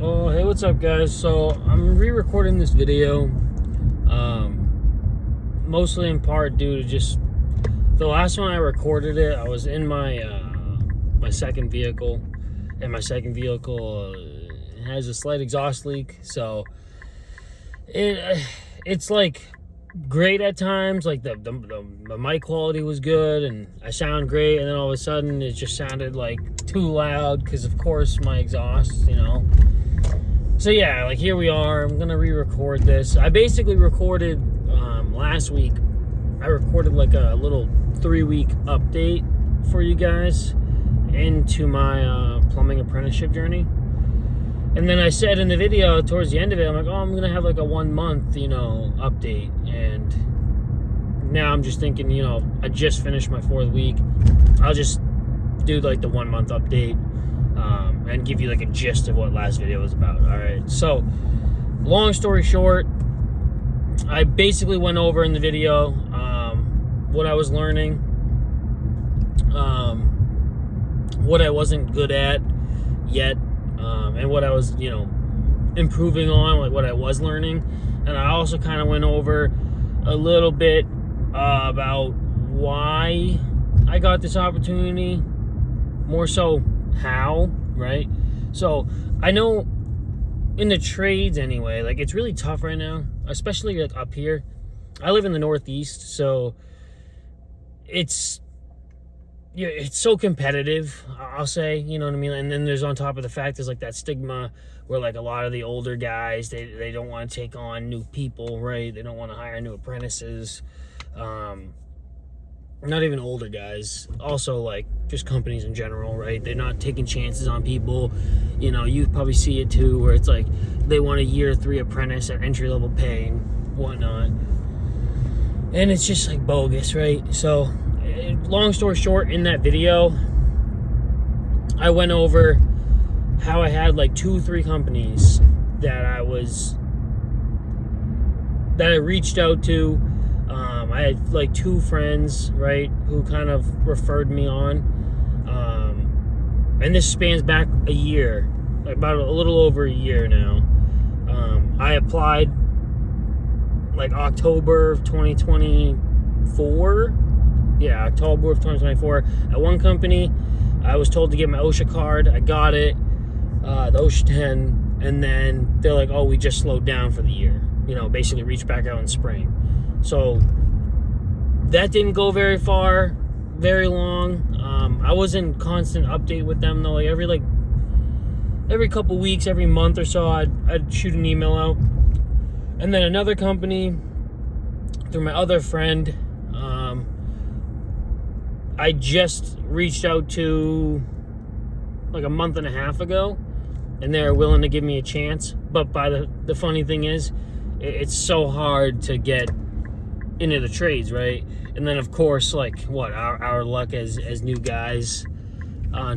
Oh, hey, what's up, guys? So I'm re-recording this video, mostly in part due to just the last one I recorded it. I was in my my second vehicle, and my second vehicle has a slight exhaust leak. So it's like great at times. Like the mic quality was good, and I sound great. And then all of a sudden, it just sounded like too loud because, of course, my exhaust, So yeah, like here we are. I'm gonna re-record this. I basically recorded last week. I recorded like a little 3-week update for you guys into my plumbing apprenticeship journey. And then I said in the video towards the end of it, I'm like, oh, I'm gonna have like a 1 month, update. And now I'm just thinking, I just finished my 4th week. I'll just do like the 1 month update. And give you like a gist of what last video was about. All right, so long story short, I basically went over in the video what I was learning, what I wasn't good at yet, and what I was improving on, like what I was learning. And I also kind of went over a little bit about why I got this opportunity, more so how, right? So I know in the trades anyway, like it's really tough right now, especially like up here. I live in the Northeast, so it's so competitive, I'll say, you know what I mean? And then there's on top of the fact there's like that stigma where like a lot of the older guys, they don't want to take on new people, right? They don't want to hire new apprentices. Not even older guys, also like just companies in general, right? They're not taking chances on people. You probably see it too, where it's like they want a year 3 apprentice at entry level pay and whatnot, and it's just like bogus, right? So long story short, in that video I went over how I had like 2-3 companies that I reached out to. I had like 2 friends, right, who kind of referred me on. And this spans back a year, about a little over a year now. I applied like October of 2024. Yeah, October of 2024. At one company, I was told to get my OSHA card. I got it, the OSHA 10, and then they're like, oh, we just slowed down for the year. Basically reached back out in spring. So that didn't go very far, very long. I was in constant update with them though. Like every couple weeks, every month or so, I'd shoot an email out. And then another company, through my other friend, I just reached out to like a month and a half ago, and they're willing to give me a chance. But the funny thing is, it's so hard to get into the trades, right? And then of course, like our luck as new guys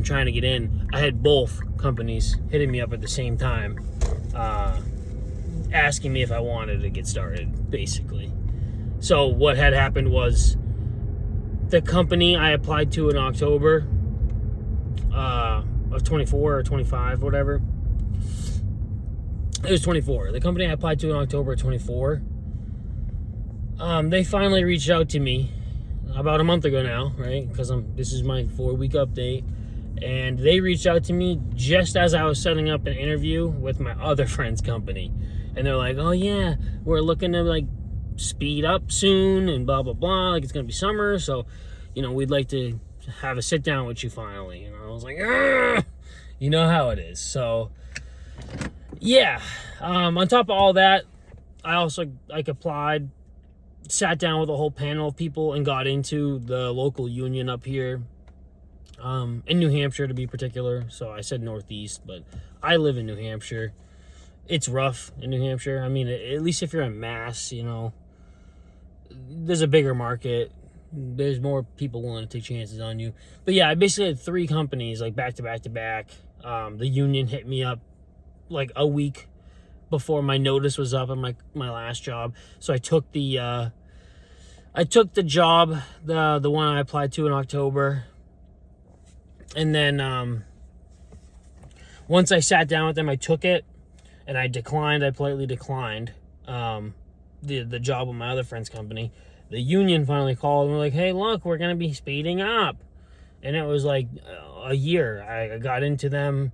trying to get in, I had both companies hitting me up at the same time, asking me if I wanted to get started, basically. So what had happened was, the company I applied to in October of 24 or 25, whatever, it was 24. The company I applied to in October of 24, they finally reached out to me about a month ago now, right? Because this is my 4-week update. And they reached out to me just as I was setting up an interview with my other friend's company. And they're like, oh yeah, we're looking to like speed up soon and blah, blah, blah. Like it's going to be summer. So, we'd like to have a sit down with you finally. I was like, you know how it is. So yeah, on top of all that, I also applied, sat down with a whole panel of people, and got into the local union up here in New Hampshire, to be particular. So I said Northeast, but I live in New Hampshire. It's rough in New Hampshire. I mean, at least if you're in Mass, there's a bigger market. There's more people willing to take chances on you. But yeah, I basically had 3 companies like back to back to back. The union hit me up like a week before my notice was up on my last job. So I took the job, the one I applied to in October. And then once I sat down with them, I took it. and I politely declined the job with my other friend's company. The union finally called and were like, hey, look, we're going to be speeding up. And it was like a year. I got into them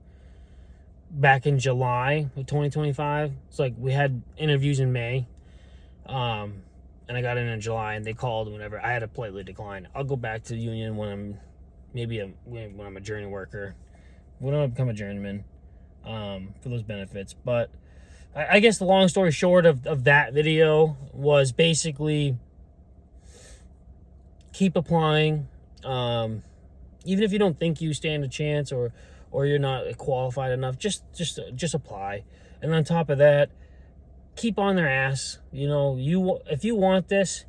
back in July of 2025. It's like we had interviews in May. And I got in July, and they called whenever. I had to politely decline. I'll go back to the union when I'm when I'm a journey worker, when I become a journeyman, for those benefits. But I guess the long story short of that video was basically keep applying. Even if you don't think you stand a chance or you're not qualified enough, just apply. And on top of that, keep on their ass. You know, if you want this,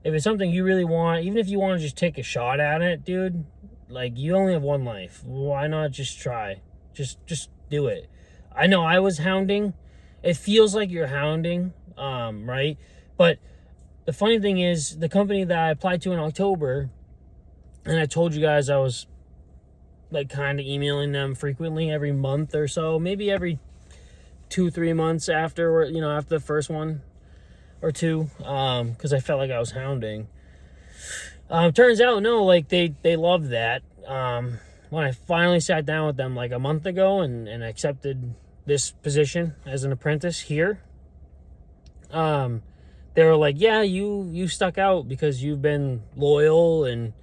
if it's something you really want, even if you want to just take a shot at it, dude, like, you only have one life. Why not just try? Just do it. I know I was hounding. It feels like you're hounding, right? But the funny thing is, the company that I applied to in October, and I told you guys I was like kind of emailing them frequently every month or so, maybe every 2-3 months after, after the first one or two, because I felt like I was hounding. Turns out, no, like they loved that. When I finally sat down with them like a month ago and accepted this position as an apprentice here, they were like, yeah, you stuck out because you've been loyal, and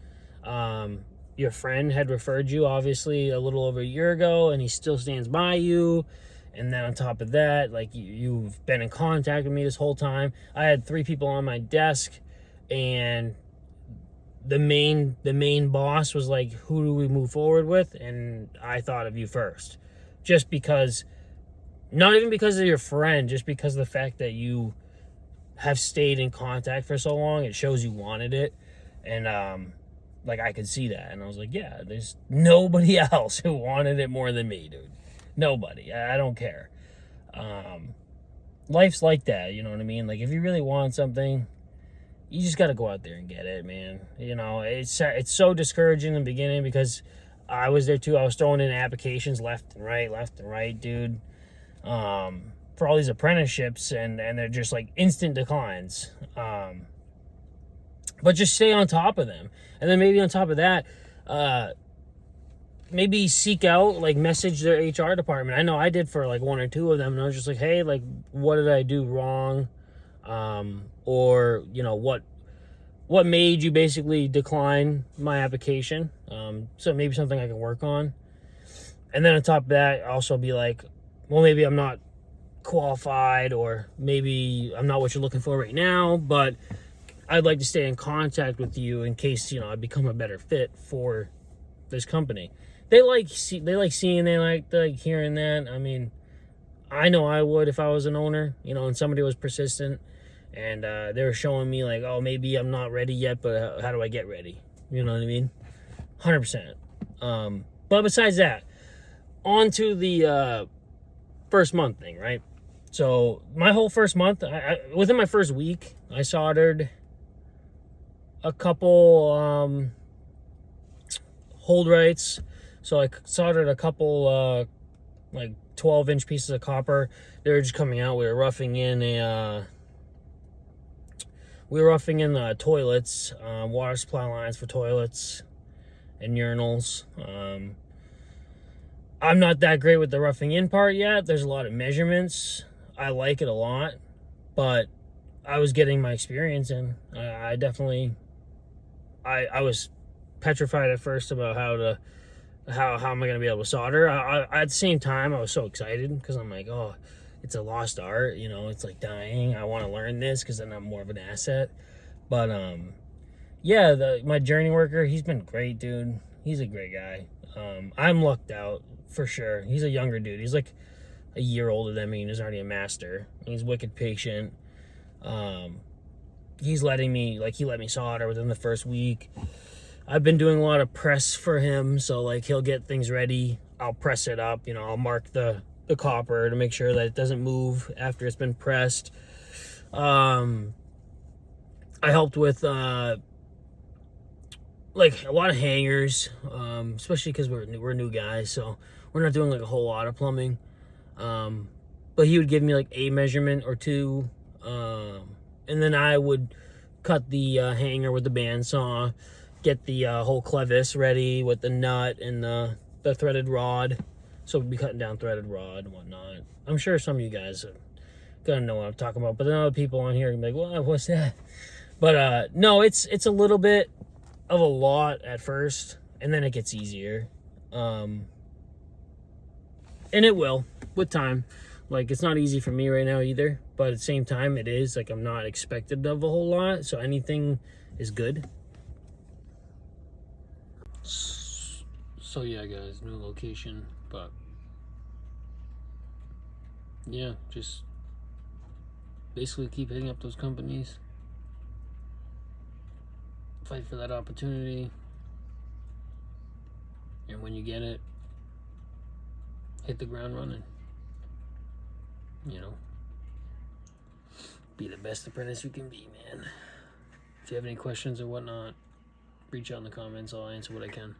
your friend had referred you obviously a little over a year ago, and he still stands by you. And then on top of that, like, you've been in contact with me this whole time. I had 3 people on my desk, and the main boss was like, who do we move forward with? And I thought of you first, just because, not even because of your friend, just because of the fact that you have stayed in contact for so long. It shows you wanted it. And like, I could see that, and I was like, yeah, there's nobody else who wanted it more than me, dude. Nobody. I don't care. Life's like that, you know what I mean? Like, if you really want something, you just got to go out there and get it, man. You know, it's so discouraging in the beginning, because I was there too. I was throwing in applications left and right, dude, for all these apprenticeships, and they're just like instant declines. But just stay on top of them. And then maybe on top of that, maybe seek out, like, message their HR department. I know I did for like 1 or 2 of them, and I was just like, hey, like, what did I do wrong? Or, what made you basically decline my application? So maybe something I can work on. And then on top of that, also be like, well, maybe I'm not qualified, or maybe I'm not what you're looking for right now, but I'd like to stay in contact with you in case, I become a better fit for this company. They like seeing, they like hearing that. I mean, I know I would if I was an owner, and somebody was persistent, and they were showing me like, oh, maybe I'm not ready yet, but how do I get ready? You know what I mean? 100%. But besides that, on to the first month thing, right? So my whole first month, within my first week, I soldered a couple hold rights. So I soldered a couple like 12-inch pieces of copper. They were just coming out. We were roughing in toilets, water supply lines for toilets and urinals. I'm not that great with the roughing in part yet. There's a lot of measurements. I like it a lot, but I was getting my experience in. I definitely, I was petrified at first about how am I going to be able to solder. At the same time, I was so excited, because I'm like, oh, it's a lost art, it's like dying. I want to learn this, because then I'm more of an asset. But yeah, my journey worker, he's been great, dude. He's a great guy. I'm lucked out for sure. He's a younger dude. He's like a year older than me, and he's already a master. He's wicked patient. He let me solder within the first week. I've been doing a lot of press for him, so like, he'll get things ready. I'll press it up, I'll mark the copper to make sure that it doesn't move after it's been pressed. I helped with like a lot of hangers, especially because we're new guys, so we're not doing like a whole lot of plumbing. but he would give me like a measurement or two, and then I would cut the hanger with the bandsaw, get the whole clevis ready with the nut and the threaded rod. So we'd be cutting down threaded rod and whatnot. I'm sure some of you guys are gonna know what I'm talking about, but then other people on here are gonna be like, "What? What's that?" But no, it's a little bit of a lot at first, and then it gets easier, and it will with time. Like, it's not easy for me right now either, but at the same time, it is. Like, I'm not expected of a whole lot, so anything is good. So yeah, guys, new location, but yeah, just basically keep hitting up those companies, fight for that opportunity, and when you get it, hit the ground running. You know, be the best apprentice you can be, man. If you have any questions or whatnot, reach out in the comments. I'll answer what I can.